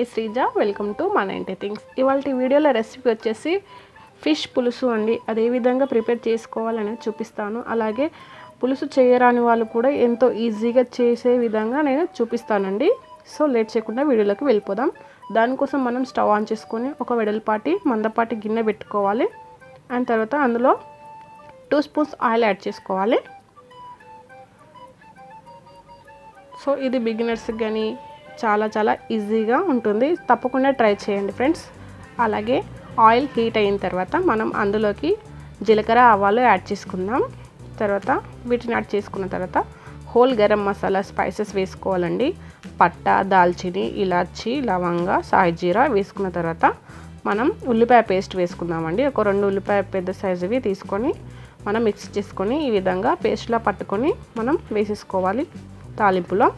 Me Sreeja. Welcome to మన ఇంటి things. ఇవాళ వీడియోలో రెసిపీ వచ్చేసి ఫిష్ పులుసు అండి. అదే విధంగా ప్రిపేర్ చేసుకోవాలని చూపిస్తాను. అలాగే పులుసు చేయరాని వాళ్ళు కూడా ఎంతో ఈజీగా చేసే విధంగా నేను చూపిస్తానండి. సో లేట్ చేయకుండా వీడియోలోకి వెళ్ళిపోదాం. దానికోసం మనం స్టవ్ ఆన్ చేసుకొని ఒక వెడల్పాటి మందపాటి గిన్నె పెట్టుకోవాలి. అండ్ తర్వాత అందులో 2 స్పూన్స్ ఆయిల్ యాడ్ చేసుకోవాలి. సో ఇది బిగినర్స్కి కానీ చాలా ఈజీగా ఉంటుంది. తప్పకుండా ట్రై చేయండి ఫ్రెండ్స్. అలాగే ఆయిల్ హీట్ అయిన తర్వాత మనం అందులోకి జీలకర్ర ఆవాలు యాడ్ చేసుకుందాం. తర్వాత వీటిని యాడ్ చేసుకున్న తర్వాత హోల్ గరం మసాలా స్పైసెస్ వేసుకోవాలండి. పట్ట, దాల్చిని, ఇలాచి, లవంగ, సాయి జీరా వేసుకున్న తర్వాత మనం ఉల్లిపాయ పేస్ట్ వేసుకుందామండి. ఒక 2 ఉల్లిపాయ పెద్ద సైజువి తీసుకొని మనం మిక్స్ చేసుకొని ఈ విధంగా పేస్ట్లా పట్టుకొని మనం వేసేసుకోవాలి తాలింపులో.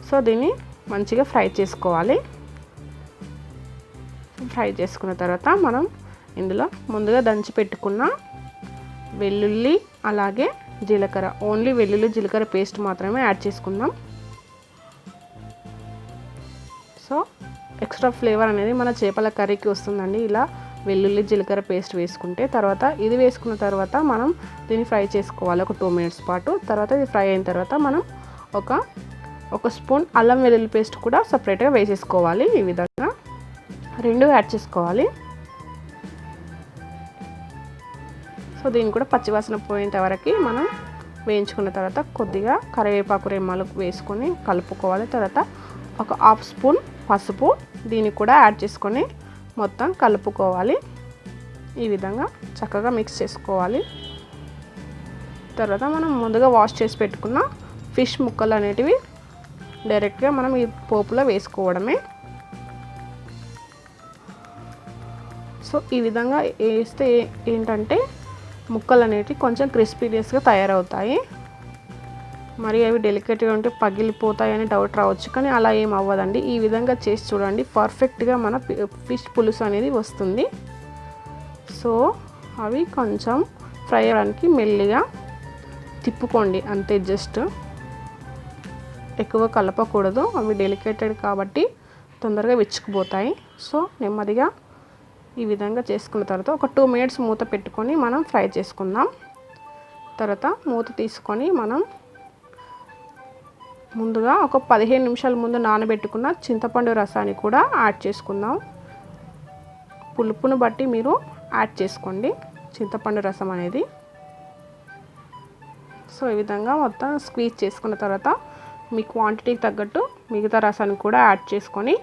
సో దీన్ని మంచిగా ఫ్రై చేసుకోవాలి. ఫ్రై చేసుకున్న తర్వాత మనం ఇందులో ముందుగా దంచి పెట్టుకున్న వెల్లుల్లి అలాగే జీలకర్ర, ఓన్లీ వెల్లుల్లి జీలకర్ర పేస్ట్ మాత్రమే యాడ్ చేసుకుందాం. సో ఎక్స్ట్రా ఫ్లేవర్ అనేది మన చేపల కర్రీకి వస్తుందండి ఇలా వెల్లుల్లి జీలకర్ర పేస్ట్ వేసుకుంటే. తర్వాత ఇది వేసుకున్న తర్వాత మనం దీన్ని ఫ్రై చేసుకోవాలి ఒక 2 మినిట్స్ పాటు. తర్వాత ఇది ఫ్రై అయిన తర్వాత మనం ఒక స్పూన్ అల్లం వెల్లుల్లి పేస్ట్ కూడా సపరేట్గా వేసేసుకోవాలి. ఈ విధంగా 2 యాడ్ చేసుకోవాలి. సో దీన్ని కూడా పచ్చివాసన పోయేంత వరకు మనం వేయించుకున్న తర్వాత కొద్దిగా కరివేపాకు రెమ్మలు వేసుకొని కలుపుకోవాలి. తర్వాత ఒక 1/2 స్పూన్ పసుపు దీన్ని కూడా యాడ్ చేసుకొని మొత్తం కలుపుకోవాలి. ఈ విధంగా చక్కగా మిక్స్ చేసుకోవాలి. తర్వాత మనం ముందుగా వాష్ చేసి పెట్టుకున్న ఫిష్ ముక్కలు అనేటివి డైరెక్ట్గా మనం ఈ పోపులో వేసుకోవడమే. సో ఈ విధంగా వేస్తే ఏంటంటే ముక్కలు అనేటివి కొంచెం క్రిస్పీనెస్గా తయారవుతాయి. మరి అవి డెలికేట్గా ఉంటే పగిలిపోతాయని డౌట్ రావచ్చు, కానీ అలా ఏం అవ్వదండి. ఈ విధంగా చేసి చూడండి, పర్ఫెక్ట్గా మన ఫిష్ పులుసు అనేది వస్తుంది. సో అవి కొంచెం ఫ్రై అవ్వడానికి మెల్లిగా తిప్పుకోండి అంతే, జస్ట్ ఎక్కువ కలపకూడదు. అవి డెలికేటెడ్ కాబట్టి తొందరగా విచ్చుకుపోతాయి. సో నెమ్మదిగా ఈ విధంగా చేసుకున్న తర్వాత ఒక 2 మినిట్స్ మూత పెట్టుకొని మనం ఫ్రై చేసుకుందాం. తర్వాత మూత తీసుకొని మనం ముందుగా ఒక 15 నిమిషాల ముందు నానబెట్టుకున్న చింతపండు రసాన్ని కూడా యాడ్ చేసుకుందాం. పులుపును బట్టి మీరు యాడ్ చేసుకోండి చింతపండు రసం అనేది. సో ఈ విధంగా మొత్తం స్క్వీజ్ చేసుకున్న తర్వాత మీ క్వాంటిటీకి తగ్గట్టు మిగతా రసాన్ని కూడా యాడ్ చేసుకొని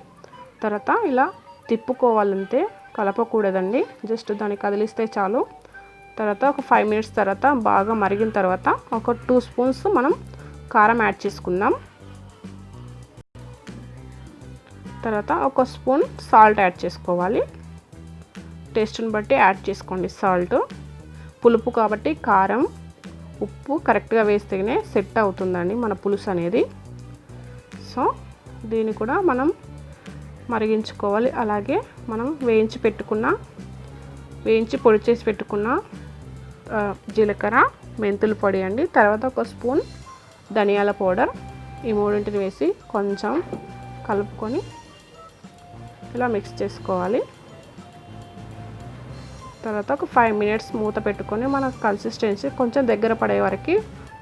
తర్వాత ఇలా తిప్పుకోవాలంటే, కలపకూడదండి, జస్ట్ దాన్ని కదిలిస్తే చాలు. తర్వాత ఒక 5 మినిట్స్ తర్వాత బాగా మరిగిన తర్వాత ఒక 2 స్పూన్స్ మనం కారం యాడ్ చేసుకుందాం. తర్వాత ఒక స్పూన్ సాల్ట్ యాడ్ చేసుకోవాలి. టేస్ట్ని బట్టి యాడ్ చేసుకోండి సాల్ట్. పులుపు కాబట్టి కారం, ఉప్పు కరెక్ట్గా వేస్తేనే సెట్ అవుతుందండి మన పులుసు అనేది. సో దీన్ని కూడా మనం మరిగించుకోవాలి. అలాగే మనం వేయించి పొడి చేసి పెట్టుకున్న జీలకర్ర, మెంతుల పొడి అండి. తర్వాత ఒక స్పూన్ ధనియాల పౌడర్, ఈ మూడింటిని వేసి కొంచెం కలుపుకొని ఇలా మిక్స్ చేసుకోవాలి. తర్వాత ఒక 5 మినిట్స్ మూత పెట్టుకొని మన కన్సిస్టెన్సీ కొంచెం దగ్గర పడే వరకు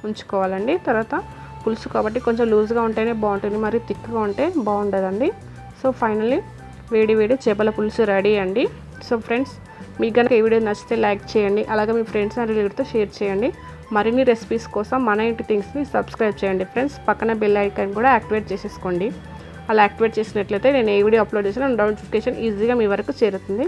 ఉంచుకోవాలండి. తర్వాత పులుసు కాబట్టి కొంచెం లూజ్గా ఉంటేనే బాగుంటుంది, మరి థిక్గా ఉంటే బాగుండదండి. సో ఫైనల్లీ వేడి చేపల పులుసు రెడీ అండి. సో ఫ్రెండ్స్, మీకు కనుక ఈ వీడియో నచ్చితే లైక్ చేయండి. అలాగే మీ ఫ్రెండ్స్ అండ్ రిలేటివ్స్తో షేర్ చేయండి. మరిన్ని రెసిపీస్ కోసం మన ఇంటి థింగ్స్ని సబ్స్క్రైబ్ చేయండి ఫ్రెండ్స్. పక్కన బెల్ ఐకాన్ కూడా యాక్టివేట్ చేసేసుకోండి. అలా యాక్టివేట్ చేసినట్లయితే నేను ఏ వీడియో అప్లోడ్ చేసినా నోటిఫికేషన్ ఈజీగా మీ వరకు చేరుతుంది.